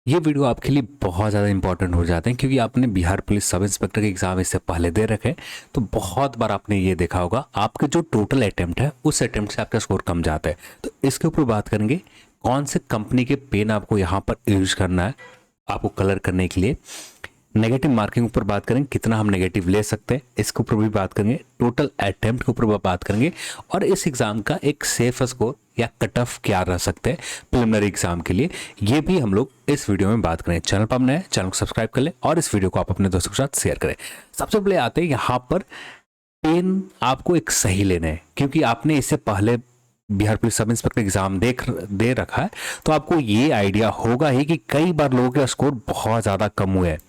ये वीडियो आपके लिए बहुत ज़्यादा इंपॉर्टेंट हो जाते हैं क्योंकि आपने बिहार पुलिस सब इंस्पेक्टर के एग्ज़ाम इससे पहले दे रखे हैं। तो बहुत बार आपने ये देखा होगा आपके जो टोटल अटेम्प्ट है उस अटेम्प्ट से आपका स्कोर कम जाता है। तो इसके ऊपर बात करेंगे कौन से कंपनी के पेन आपको यहाँ पर यूज करना है आपको कलर करने के लिए। नेगेटिव मार्किंग ऊपर बात करेंगे कितना हम नेगेटिव ले सकते हैं, इसके ऊपर भी बात करेंगे, टोटल अटेम्प्ट के ऊपर बात करेंगे और इस एग्जाम का एक सेफ स्कोर या कट ऑफ क्या रह सकते हैं प्रिलिमिनरी एग्जाम के लिए, ये भी हम लोग इस वीडियो में बात करें। चैनल पर नए चैनल को सब्सक्राइब कर ले और इस वीडियो को आप अपने दोस्तों के साथ शेयर करें। सबसे पहले आते हैं यहाँ पर पेन आपको एक सही लेना है क्योंकि आपने इससे पहले Bihar police sub inspector exam दे रखा है। तो आपको ये आइडिया होगा ही कि कई बार लोगों के स्कोर बहुत ज़्यादा कम हुए हैं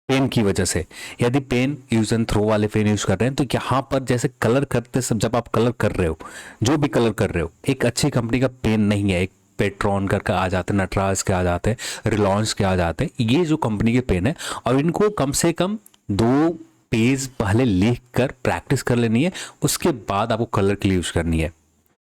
पेन की वजह से। यदि पेन यूज एंड थ्रो वाले पेन यूज कर रहे हैं तो यहाँ पर जैसे कलर करते सब, जब आप कलर कर रहे हो, जो भी कलर कर रहे हो, एक अच्छी कंपनी का पेन नहीं है। एक पेट्रॉन करके आ जाते हैं, नटराज के आ जाते हैं, रिलायंस के आ जाते हैं, ये जो कंपनी के पेन है और इनको कम से कम 2 पेज पहले लिख कर प्रैक्टिस कर लेनी है, उसके बाद आपको कलर के लिए यूज करनी है।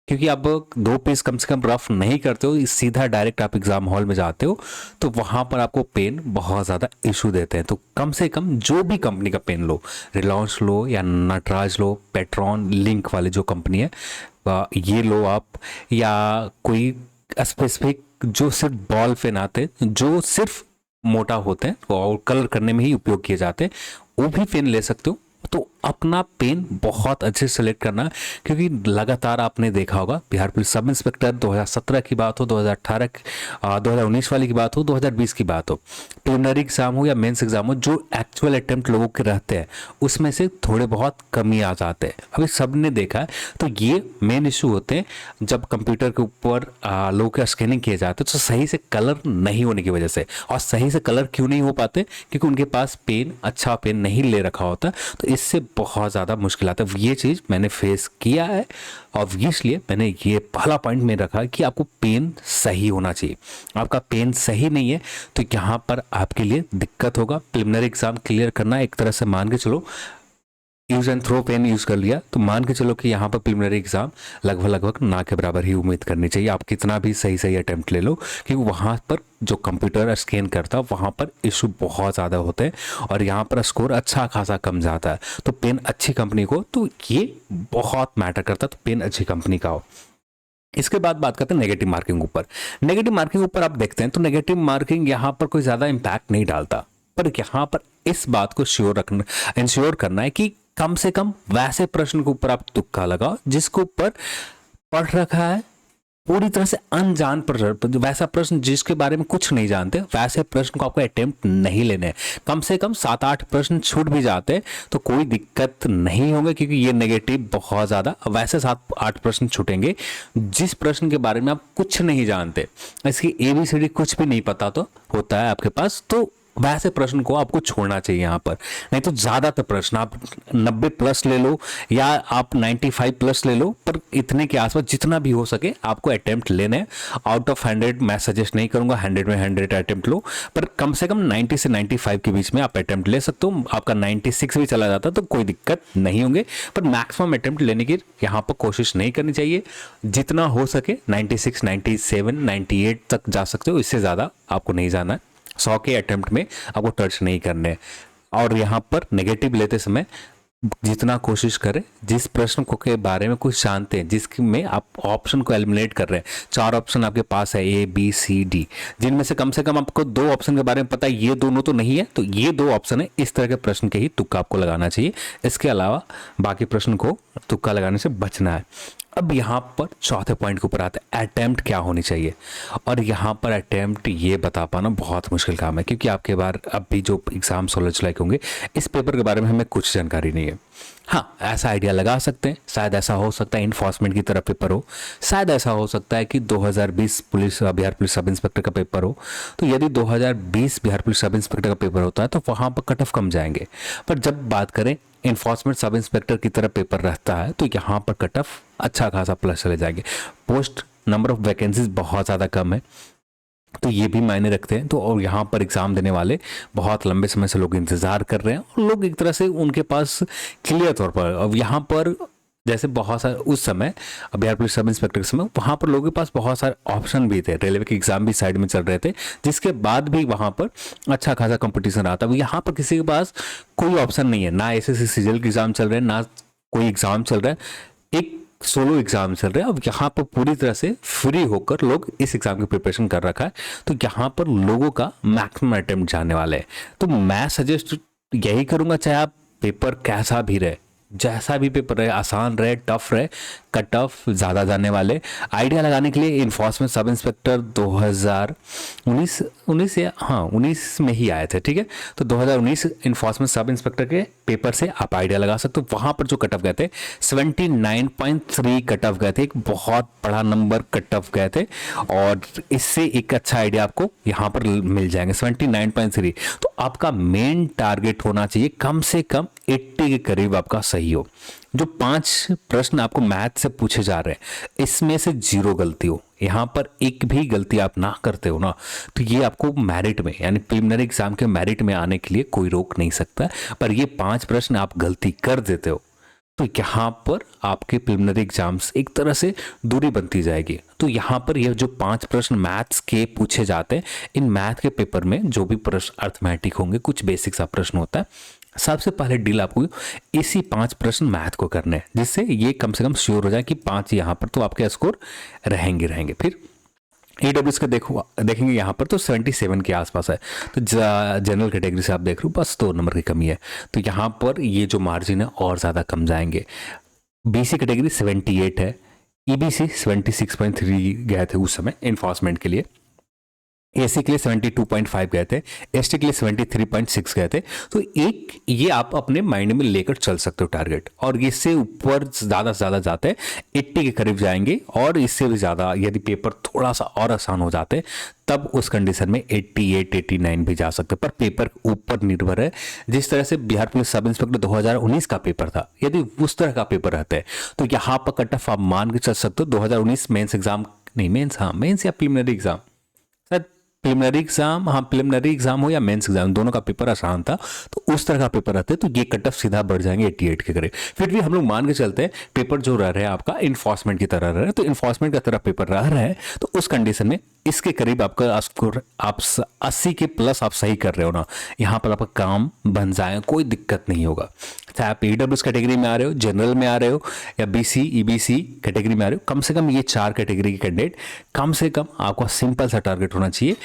क्योंकि आप 2 पेज कम से कम रफ नहीं करते हो, सीधा डायरेक्ट आप एग्जाम हॉल में जाते हो तो वहां पर आपको पेन बहुत ज़्यादा इशू देते हैं। तो कम से कम जो भी कंपनी का पेन लो, रिलायंस लो या नटराज लो, पेट्रॉन लिंक वाली जो कंपनी है ये लो आप, या कोई स्पेसिफिक जो सिर्फ बॉल पेन आते हैं जो सिर्फ मोटा होते हैं और कलर करने में ही उपयोग किए जाते हैं, वो भी पेन ले सकते हो। तो अपना पेन बहुत अच्छे से सेलेक्ट करना, क्योंकि लगातार आपने देखा होगा बिहार पुलिस सब इंस्पेक्टर 2017 की बात हो, 2018 2019 वाली की बात हो, 2020 की बात हो, प्रिलिमिनरी एग्जाम हो या मेंस एग्जाम हो, जो एक्चुअल अटेम्प्ट लोगों के रहते हैं उसमें से थोड़े बहुत कमी आ जाते हैं। अभी सबने देखा है। तो ये मेन इशू होते हैं जब कंप्यूटर के ऊपर लोगों का स्कैनिंग किए जाते हैं तो सही से कलर नहीं होने की वजह से। और सही से कलर क्यों नहीं हो पाते? क्योंकि उनके पास पेन, अच्छा पेन नहीं ले रखा होता, तो इससे बहुत ज़्यादा मुश्किल आता है। ये चीज़ मैंने फेस किया है और इसलिए मैंने ये पहला पॉइंट में रखा कि आपको पेन सही होना चाहिए। आपका पेन सही नहीं है तो यहाँ पर आपके लिए दिक्कत होगा। प्रिलिमिनरी एग्जाम क्लियर करना एक तरह से मान के चलो, use and throw pen use कर लिया तो मान के चलो कि यहाँ पर प्रिलिमिनरी एग्जाम लगभग ना के बराबर ही उम्मीद करनी चाहिए। आप कितना भी सही सही अटेम्प्ट ले लो, क्योंकि वहाँ पर जो कंप्यूटर स्कैन करता है वहाँ पर इशू बहुत ज़्यादा होते हैं और यहाँ पर स्कोर अच्छा खासा कम जाता है। तो पेन अच्छी कंपनी को, तो ये बहुत मैटर करता है, तो पेन अच्छी कंपनी का हो। इसके बाद बात करते हैं नेगेटिव मार्किंग ऊपर। नेगेटिव मार्किंग ऊपर आप देखते हैं तो नेगेटिव मार्किंग यहाँ पर कोई ज़्यादा इम्पैक्ट नहीं डालता, पर यहाँ पर इस बात को इंश्योर करना है कि कम से कम वैसे प्रश्न के ऊपर आप तुक्का लगाओ जिसके ऊपर पढ़ रखा है पूरी तरह से अनजान प्रश्न, वैसा प्रश्न जिसके बारे में कुछ नहीं जानते, वैसे प्रश्न को आपको अटेम्प्ट नहीं लेने हैं। कम से कम 7-8 प्रश्न छूट भी जाते हैं तो कोई दिक्कत नहीं होगी, क्योंकि ये नेगेटिव बहुत ज़्यादा वैसे 7-8 प्रश्न छूटेंगे जिस प्रश्न के बारे में आप कुछ नहीं जानते, इसकी ABCD कुछ भी नहीं पता तो होता है आपके पास, तो वैसे प्रश्न को आपको छोड़ना चाहिए यहाँ पर। नहीं तो ज़्यादातर प्रश्न आप 90 प्लस ले लो या आप 95 प्लस ले लो, पर इतने के आसपास जितना भी हो सके आपको अटेम्प्ट लेने। आउट ऑफ 100 मैं सजेस्ट नहीं करूंगा 100 में 100 अटेम्प्ट लो, पर कम से कम 90 से 95 के बीच में आप अटेम्प्ट ले सकते हो। आपका 96 भी चला जाता तो कोई दिक्कत नहीं होंगे, पर मैक्सिमम अटेम्प्ट लेने की यहाँ पर कोशिश नहीं करनी चाहिए। जितना हो सके 96, 97, 98 तक जा सकते हो, इससे ज़्यादा आपको नहीं जाना है। 100 के अटेम्प्ट में आपको टच नहीं करने। और यहाँ पर नेगेटिव लेते समय जितना कोशिश करें, जिस प्रश्न को के बारे में कुछ जानते हैं, जिसमें आप ऑप्शन को एलिमिनेट कर रहे हैं, 4 ऑप्शन आपके पास है ABCD, जिनमें से कम आपको 2 ऑप्शन के बारे में पता है, ये दोनों तो नहीं है, तो ये 2 ऑप्शन है, इस तरह के प्रश्न के ही तुक्का आपको लगाना चाहिए। इसके अलावा बाकी प्रश्न को तुक्का लगाने से बचना है। अब यहाँ पर चौथे पॉइंट के ऊपर आते हैं, अटेम्प्ट क्या होनी चाहिए। और यहाँ पर अटेम्प्ट ये बता पाना बहुत मुश्किल काम है, क्योंकि आपके बार अब भी जो एग्जाम 16 जुलाई के होंगे, इस पेपर के बारे में हमें कुछ जानकारी नहीं है। हाँ, ऐसा आइडिया लगा सकते हैं, शायद ऐसा हो सकता है इन्फोर्समेंट की तरफ पेपर हो, शायद ऐसा हो सकता है कि 2020 बिहार पुलिस सब इंस्पेक्टर का पेपर हो। तो यदि 2020 बिहार पुलिस सब इंस्पेक्टर का पेपर होता है तो वहाँ पर कट ऑफ कम जाएंगे। पर जब बात करें इन्फोर्समेंट सब इंस्पेक्टर की तरफ पेपर रहता है तो यहाँ पर कट ऑफ अच्छा खासा प्लस चले जाएंगे। पोस्ट नंबर ऑफ वैकेंसीज बहुत ज़्यादा कम है, तो ये भी मायने रखते हैं। तो और यहाँ पर एग्ज़ाम देने वाले बहुत लंबे समय से लोग इंतज़ार कर रहे हैं और लोग एक तरह से उनके पास क्लियर तौर पर, अब यहाँ पर जैसे बहुत सारे उस समय बिहार पुलिस सब इंस्पेक्टर के समय वहाँ पर लोगों के पास बहुत सारे ऑप्शन भी थे, रेलवे के एग्जाम भी साइड में चल रहे थे, जिसके बाद भी वहाँ पर अच्छा खासा कंपटीशन रहा था। अब यहाँ पर किसी के पास कोई ऑप्शन नहीं है, ना एसएससी सीजीएल के एग्जाम चल रहे हैं, ना कोई एग्जाम चल रहा है, एक सोलो एग्जाम चल रहा है। अब यहाँ पर पूरी तरह से फ्री होकर लोग इस एग्जाम की प्रिपरेशन कर रखा है, तो यहाँ पर लोगों का मैक्सिमम अटेम्प्ट जाने वाले हैं। तो मैं सजेस्ट यही करूँगा, चाहे आप पेपर कैसा भी रहे, जैसा भी पेपर रहे, आसान रहे, टफ रहे, कट ऑफ ज़्यादा जाने वाले। आइडिया लगाने के लिए इन्फोर्समेंट सब इंस्पेक्टर 2019 में ही आए थे, ठीक है। तो 2019 इन्फोर्समेंट सब इंस्पेक्टर के पेपर से आप आइडिया लगा सकते हो। वहाँ पर जो कट ऑफ गए थे 79.3 कट ऑफ गए थे, एक बहुत बड़ा नंबर कट ऑफ गए थे, और इससे एक अच्छा आइडिया आपको यहाँ पर मिल जाएंगे 79.3। तो आपका मेन टारगेट होना चाहिए कम से कम 80 के करीब आपका सही हो। जो 5 प्रश्न आपको मैथ से पूछे जा रहे हैं, इसमें से 0 गलती हो, यहाँ पर एक भी गलती आप ना करते हो ना, तो ये आपको मेरिट में, यानी प्रिलिमिनरी एग्जाम के मेरिट में आने के लिए कोई रोक नहीं सकता। पर ये 5 प्रश्न आप गलती कर देते हो, तो यहाँ पर आपके प्रिलिमिनरी एग्जाम्स एक तरह से दूरी बनती जाएगी। तो यहाँ पर ये जो 5 प्रश्न मैथ्स के पूछे जाते हैं, इन मैथ के पेपर में जो भी प्रश्न अर्थमेटिक होंगे, कुछ बेसिक सा प्रश्न होता है, सबसे पहले डील आपको इसी 5 प्रश्न मैथ को करने हैं, जिससे ये कम से कम श्योर हो जाए कि 5 यहाँ पर तो आपके स्कोर रहेंगे। फिर ईडब्ल्यूएस का देखेंगे यहाँ पर तो 77 के आसपास है। तो जनरल कैटेगरी से आप देख रहे हो बस 2 नंबर की कमी है, तो यहाँ पर ये जो मार्जिन है और ज़्यादा कम जाएंगे। बीसी कैटेगरी 78 है, ईबीसी 76.3 गए थे उस समय इन्फोर्समेंट के लिए, एसी के लिए 72.5 गए थे, एसटी के लिए 73.6 गए थे। तो एक ये आप अपने माइंड में लेकर चल सकते हो टारगेट, और इससे ऊपर ज़्यादा से ज़्यादा जाते हैं 80 के करीब जाएंगे, और इससे भी ज़्यादा यदि पेपर थोड़ा सा और आसान हो जाते तब उस कंडीशन में 88 89 भी जा सकते। पर पेपर ऊपर निर्भर है। जिस तरह से बिहार पुलिस सब इंस्पेक्टर 2019 का पेपर था, यदि उस तरह का पेपर रहता है तो यहाँ पर कट ऑफ आप मान के चल सकते हो। 2019 मेंस एग्जाम नहीं, मेंस या प्रिलिमिनरी एग्जाम, प्रिलिमिनरी एग्जाम हो या मेंस एग्जाम, दोनों का पेपर आसान था, तो उस तरह का पेपर रहते तो ये कट ऑफ सीधा बढ़ जाएंगे 88 के करीब। फिर भी हम लोग मान के चलते हैं पेपर जो रह रहा है आपका इन्फोर्समेंट की तरह रह रहा है, तो इन्फोर्समेंट की तरह पेपर रह रहा है, तो उस कंडीशन में इसके करीब आपका स्कोर आप 80 के प्लस आप सही कर रहे हो ना, यहाँ पर आपका काम बन जाएगा, कोई दिक्कत नहीं होगा। चाहे आप ईडब्ल्यूएस कैटेगरी में आ रहे हो, जनरल में आ रहे हो, या बीसी ईबीसी कैटेगरी में आ रहे हो, कम से कम ये 4 कैटेगरी के कैंडिडेट, कम से कम आपका सिंपल सा टारगेट होना चाहिए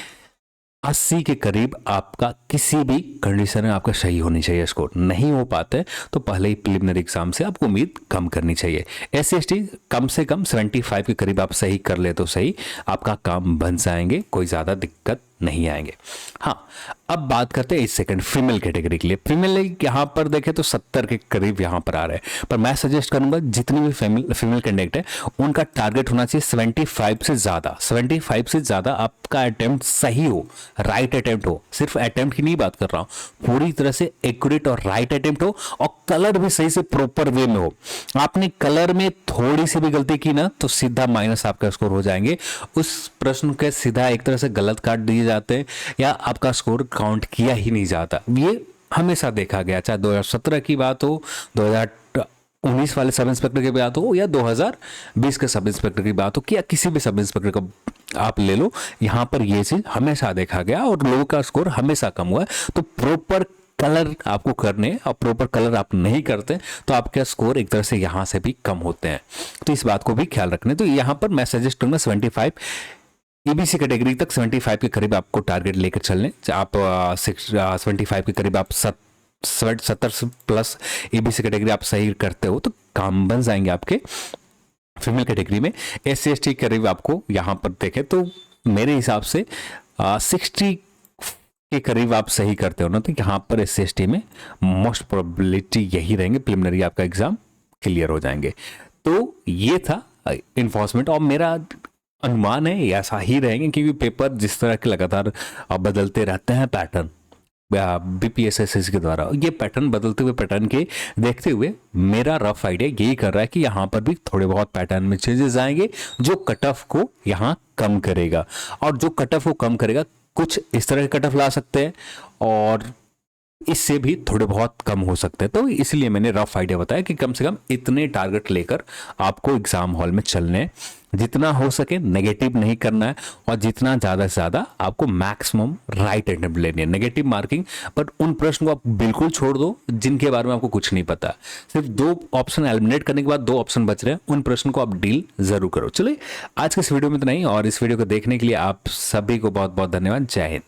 80 के करीब आपका किसी भी कंडीशन में आपका सही होनी चाहिए स्कोर। नहीं हो पाते तो पहले ही प्रिलिमिनरी एग्जाम से आपको उम्मीद कम करनी चाहिए। SC/ST कम से कम 75 के करीब आप सही कर ले तो सही, आपका काम बन जाएंगे, कोई ज़्यादा दिक्कत नहीं आएंगे। हाँ, अब बात करते हैं इस सेकंड फीमेल कैटेगरी के लिए। फीमेल यहाँ पर देखें तो 70 के करीब यहाँ पर आ रहे हैं, पर मैं सजेस्ट करूंगा जितनी भी फीमेल कैंडिडेट है उनका टारगेट होना चाहिए 75 से ज़्यादा। 75 से ज़्यादा आपका अटेम्प्ट सही हो, राइट अटेम्प्ट हो, सिर्फ अटेम्प्ट की नहीं बात कर रहा हूँ, पूरी तरह से एक्यूरेट और राइट अटेम्प्ट हो, और कलर भी सही से प्रॉपर वे में हो। आपने कलर में थोड़ी सी भी गलती की ना तो सीधा माइनस आपका स्कोर हो जाएंगे, उस प्रश्न के सीधा एक तरह से गलत काट दिए जाते हैं, या आपका स्कोर काउंट किया ही नहीं जाता। ये हमेशा देखा गया, चाहे 2017 की बात हो, 2019 वाले सब इंस्पेक्टर की बात हो, या 2020 के सब इंस्पेक्टर की बात हो, या किसी भी सब इंस्पेक्टर का आप ले लो, यहाँ पर ये चीज हमेशा देखा गया और लोगों का स्कोर हमेशा कम हुआ है। तो प्रॉपर कलर आपको करने, और प्रॉपर कलर आप नहीं करते तो आपके स्कोर एक तरह से यहाँ से भी कम होते हैं, तो इस बात को भी ख्याल रखने। तो यहाँ पर मैं सजेस्ट करूंगा 75 ईबीसी कैटेगरी तक 75 के करीब आपको टारगेट लेकर चलने। आप 75 के करीब आप 70 प्लस ईबीसी कैटेगरी आप सही करते हो तो काम बन जाएंगे आपके। फीमेल कैटेगरी में SC/ST के करीब आपको यहाँ पर देखें तो मेरे हिसाब से 60 के करीब आप सही करते हो ना, तो यहाँ पर SC/ST में मोस्ट प्रोबेबिलिटी यही रहेंगे प्रिलिमिनरी आपका एग्जाम क्लियर हो जाएंगे। तो ये था इन्फोर्समेंट, और मेरा अनुमान है ऐसा ही रहेंगे, क्योंकि पेपर जिस तरह के लगातार बदलते रहते हैं पैटर्न BPSS के द्वारा, ये पैटर्न बदलते हुए पैटर्न के देखते हुए मेरा रफ आइडिया यही कर रहा है कि यहाँ पर भी थोड़े बहुत पैटर्न में चेंजेस आएंगे जो कट ऑफ को यहाँ कम करेगा, और जो कट ऑफ को कम करेगा कुछ इस तरह के कट ऑफ ला सकते हैं, और इससे भी थोड़े बहुत कम हो सकते हैं। तो इसलिए मैंने रफ आइडिया बताया कि कम से कम इतने टारगेट लेकर आपको एग्जाम हॉल में चलने हैं। जितना हो सके नेगेटिव नहीं करना है, और जितना ज़्यादा से ज़्यादा आपको मैक्सिमम राइट अटेम्प्ट लेनी है। नेगेटिव मार्किंग, बट उन प्रश्न को आप बिल्कुल छोड़ दो जिनके बारे में आपको कुछ नहीं पता। सिर्फ 2 ऑप्शन एलिमिनेट करने के बाद 2 ऑप्शन बच रहे हैं, उन प्रश्न को आप डील जरूर करो। चलिए आज के इस वीडियो में इतना ही, और इस वीडियो को देखने के लिए आप सभी को बहुत बहुत धन्यवाद। जय हिंद।